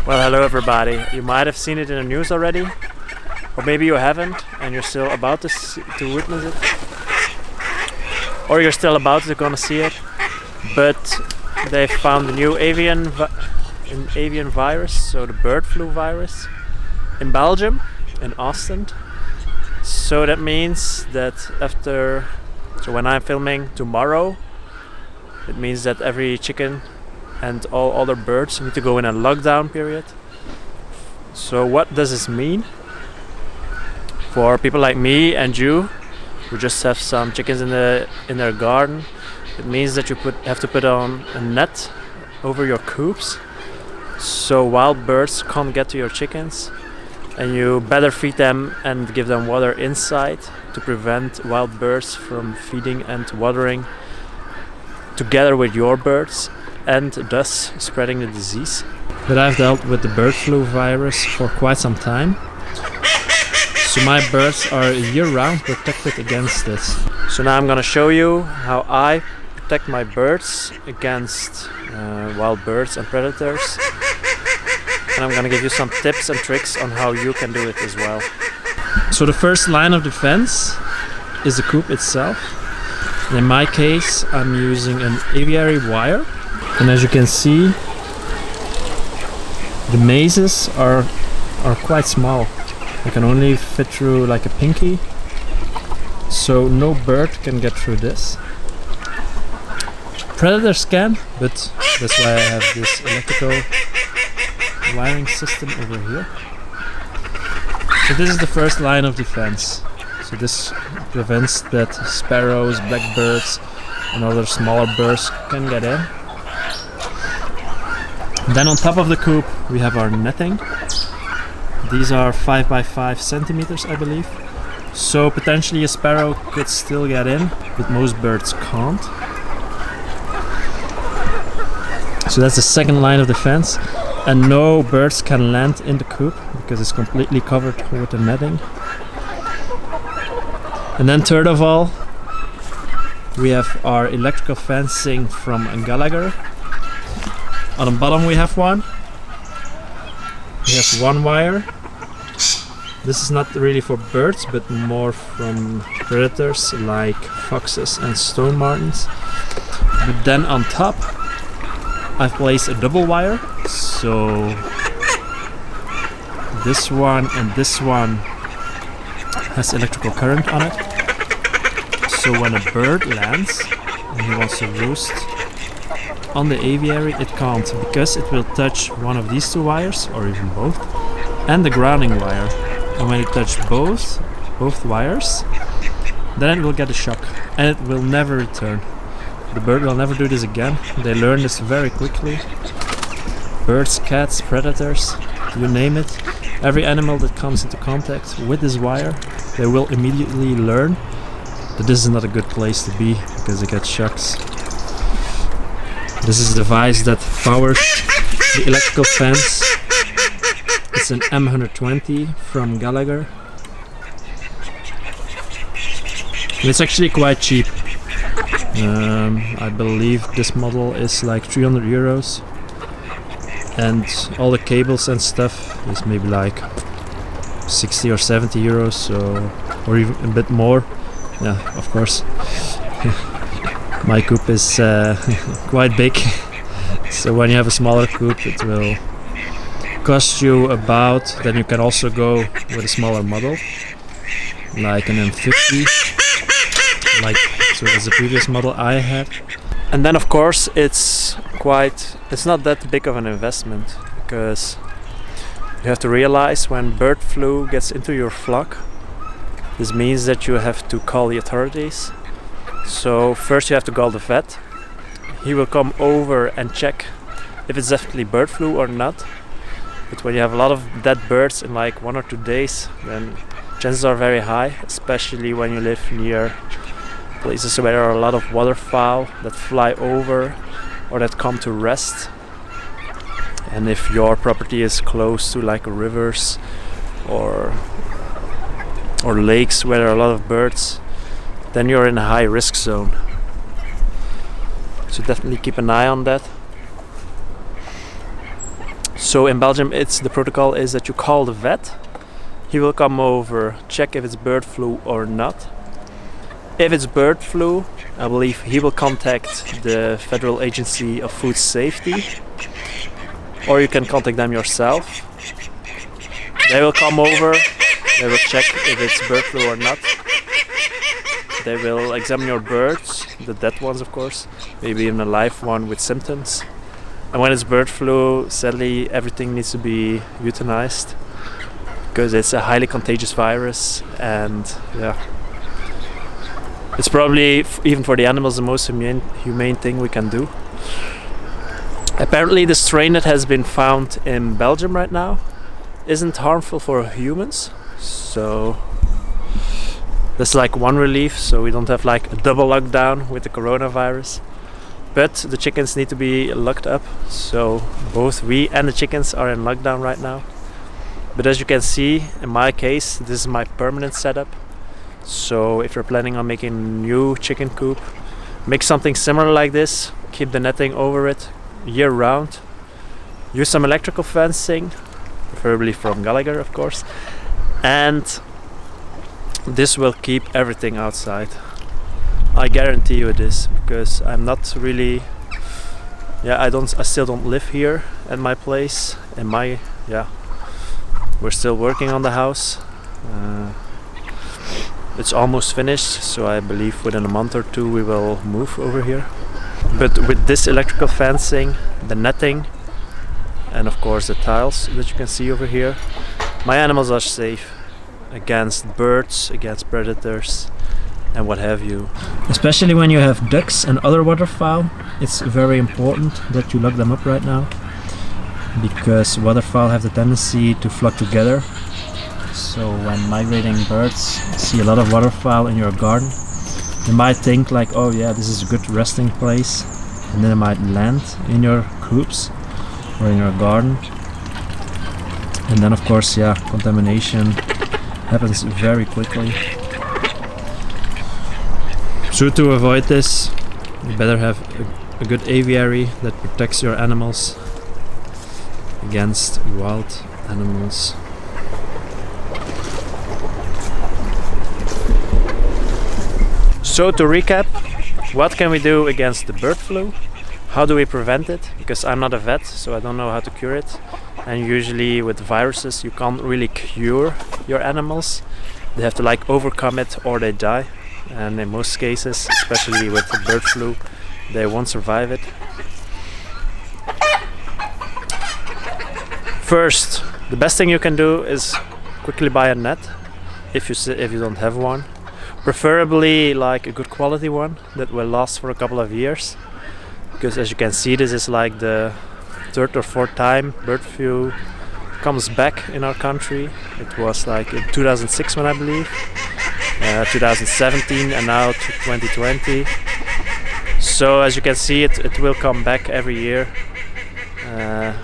Well, hello everybody. You might have seen it in the news already, or maybe you haven't and you're still about to witness it, or you're still about to gonna see it. But they found a new avian virus, so the bird flu virus, in Belgium, in Ostend. So that means that so when I'm filming tomorrow, it means that every chicken and all other birds need to go in a lockdown period. So what does this mean for people like me and you who just have some chickens in their garden? It means that you have to put on a net over your coops so wild birds can't get to your chickens, and you better feed them and give them water inside to prevent wild birds from feeding and watering together with your birds, and thus spreading the disease. But I've dealt with the bird flu virus for quite some time, so my birds are year-round protected against this. So now I'm gonna show you how I protect my birds against wild birds and predators, and I'm gonna give you some tips and tricks on how you can do it as well. So the first line of defense is the coop itself. And in my case, I'm using an aviary wire. And as you can see, the mazes are quite small. They can only fit through like a pinky, so no bird can get through this. Predators can, but that's why I have this electrical wiring system over here. So this is the first line of defense. So this prevents that sparrows, blackbirds and other smaller birds can get in. Then on top of the coop we have our netting. These are 5 by 5 centimeters, I believe. So potentially a sparrow could still get in, but most birds can't. So that's the second line of defense. And no birds can land in the coop because it's completely covered with the netting. And then third of all, we have our electrical fencing from Gallagher. On the bottom we have one. We have one wire. This is not really for birds, but more from predators like foxes and stone martens. But then on top, I've placed a double wire. So this one and this one has electrical current on it. So when a bird lands and he wants to roost on the aviary, it can't, because it will touch one of these two wires, or even both, and the grounding wire. And when it touches both wires, then it will get a shock and it will never return. The bird will never do this again. They learn this very quickly. Birds, cats, predators, you name it. Every animal that comes into contact with this wire, they will immediately learn that this is not a good place to be because they get shocks. This is the device that powers the electrical fence. It's an M120 from Gallagher. And it's actually quite cheap. I believe this model is like 300 euros. And all the cables and stuff is maybe like 60 or 70 euros, so, or even a bit more. Yeah, of course. My coop is quite big, so when you have a smaller coop it will cost you about, then you can also go with a smaller model, like an M50, so that's the previous model I had. And then of course it's not that big of an investment, because you have to realize when bird flu gets into your flock, this means that you have to call the authorities. So first you have to call the vet. He will come over and check if it's definitely bird flu or not. But when you have a lot of dead birds in like 1 or 2 days, then chances are very high, especially when you live near places where there are a lot of waterfowl that fly over or that come to rest. And if your property is close to like rivers or lakes where there are a lot of birds, then you're in a high risk zone. So definitely keep an eye on that. So in Belgium, the protocol is that you call the vet. He will come over, check if it's bird flu or not. If it's bird flu, I believe he will contact the Federal Agency of Food Safety, or you can contact them yourself. They will come over, they will check if it's bird flu or not. They will examine your birds, the dead ones of course, maybe even a live one with symptoms. And when it's bird flu, sadly everything needs to be euthanized because it's a highly contagious virus, and yeah, it's probably even for the animals the most humane thing we can do. Apparently the strain that has been found in Belgium right now isn't harmful for humans, so that's like one relief, so we don't have like a double lockdown with the coronavirus. But the chickens need to be locked up, so both we and the chickens are in lockdown right now. But as you can see, in my case, this is my permanent setup. So if you're planning on making a new chicken coop, make something similar like this, keep the netting over it year round. Use some electrical fencing, preferably from Gallagher of course, and this will keep everything outside. I guarantee you this, because I'm not really, I still don't live here at my place, and we're still working on the house. It's almost finished, so I believe within a month or two we will move over here. But with this electrical fencing, the netting, and of course the tiles that you can see over here, my animals are safe against birds, against predators, and what have you. Especially when you have ducks and other waterfowl, it's very important that you lock them up right now, because waterfowl have the tendency to flock together. So when migrating birds see a lot of waterfowl in your garden, they might think like, oh yeah, this is a good resting place, and then they might land in your coops or in your garden, and then of course contamination happens very quickly. So to avoid this, you better have a good aviary that protects your animals against wild animals. So to recap, what can we do against the bird flu? How do we prevent it? Because I'm not a vet, so I don't know how to cure it. And usually with viruses you can't really cure your animals. They have to like overcome it or they die. And in most cases, especially with the bird flu, they won't survive it. First, the best thing you can do is quickly buy a net if you don't have one. Preferably like a good quality one that will last for a couple of years. Because as you can see, this is like the third or fourth time bird flu comes back in our country. It was like in 2006 when I believe, 2017 and now to 2020. So as you can see, it will come back every year.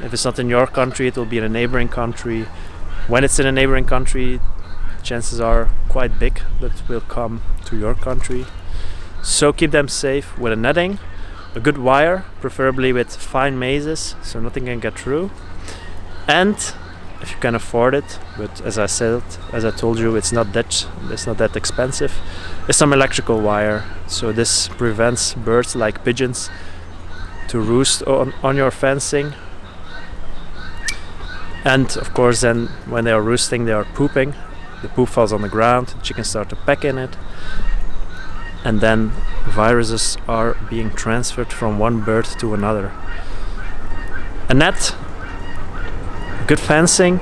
If it's not in your country, it will be in a neighboring country. When it's in a neighboring country, chances are quite big that it will come to your country. So keep them safe with a netting, a good wire, preferably with fine mazes so nothing can get through. And if you can afford it, but as I told you, it's not that expensive, is some electrical wire. So this prevents birds like pigeons to roost on your fencing. And of course then when they are roosting, they are pooping. The poop falls on the ground, chickens start to peck in it, and then viruses are being transferred from one bird to another. A net, good fencing,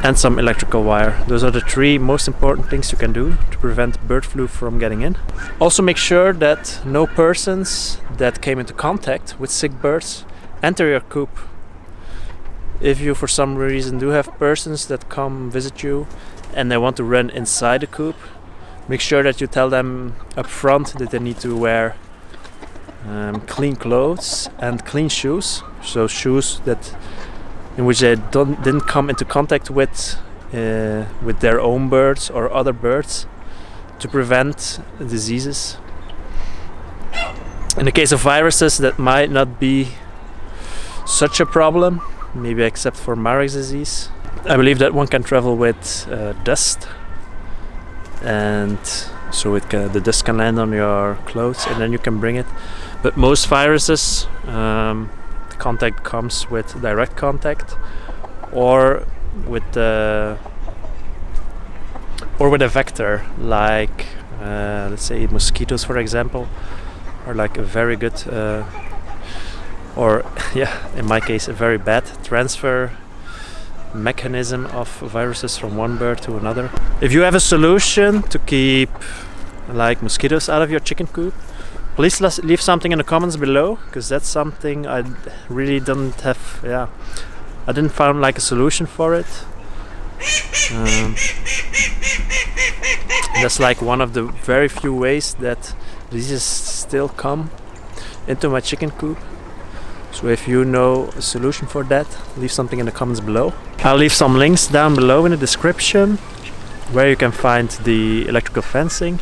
and some electrical wire. Those are the three most important things you can do to prevent bird flu from getting in. Also make sure that no persons that came into contact with sick birds enter your coop. If you for some reason do have persons that come visit you and they want to run inside the coop, make sure that you tell them up front that they need to wear clean clothes and clean shoes. So shoes in which they didn't come into contact with their own birds or other birds, to prevent diseases. In the case of viruses, that might not be such a problem. maybe except for Marek's disease. I believe that one can travel with dust, and so the dust can land on your clothes and then you can bring it. But most viruses, the contact comes with direct contact or with a vector, like let's say mosquitoes, for example, are like a very good or yeah, in my case a very bad transfer mechanism of viruses from one bird to another. If you have a solution to keep like mosquitoes out of your chicken coop, please leave something in the comments below, because that's something I really don't have. I didn't find like a solution for it. That's like one of the very few ways that diseases still come into my chicken coop. So if you know a solution for that, leave something in the comments below. I'll leave some links down below in the description where you can find the electrical fencing,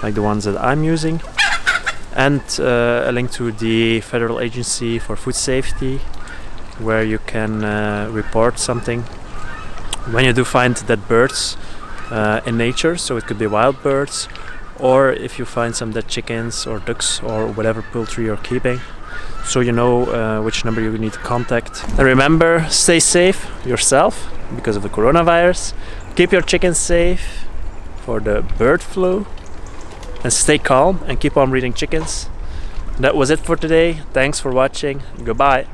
like the ones that I'm using, and a link to the Federal Agency for Food Safety, where you can report something when you do find dead birds in nature. So it could be wild birds, or if you find some dead chickens or ducks or whatever poultry you're keeping, so you know which number you need to contact. And remember, stay safe yourself because of the coronavirus. Keep your chickens safe for the bird flu, and stay calm and keep on breeding chickens. That was it for today. Thanks for watching. Goodbye.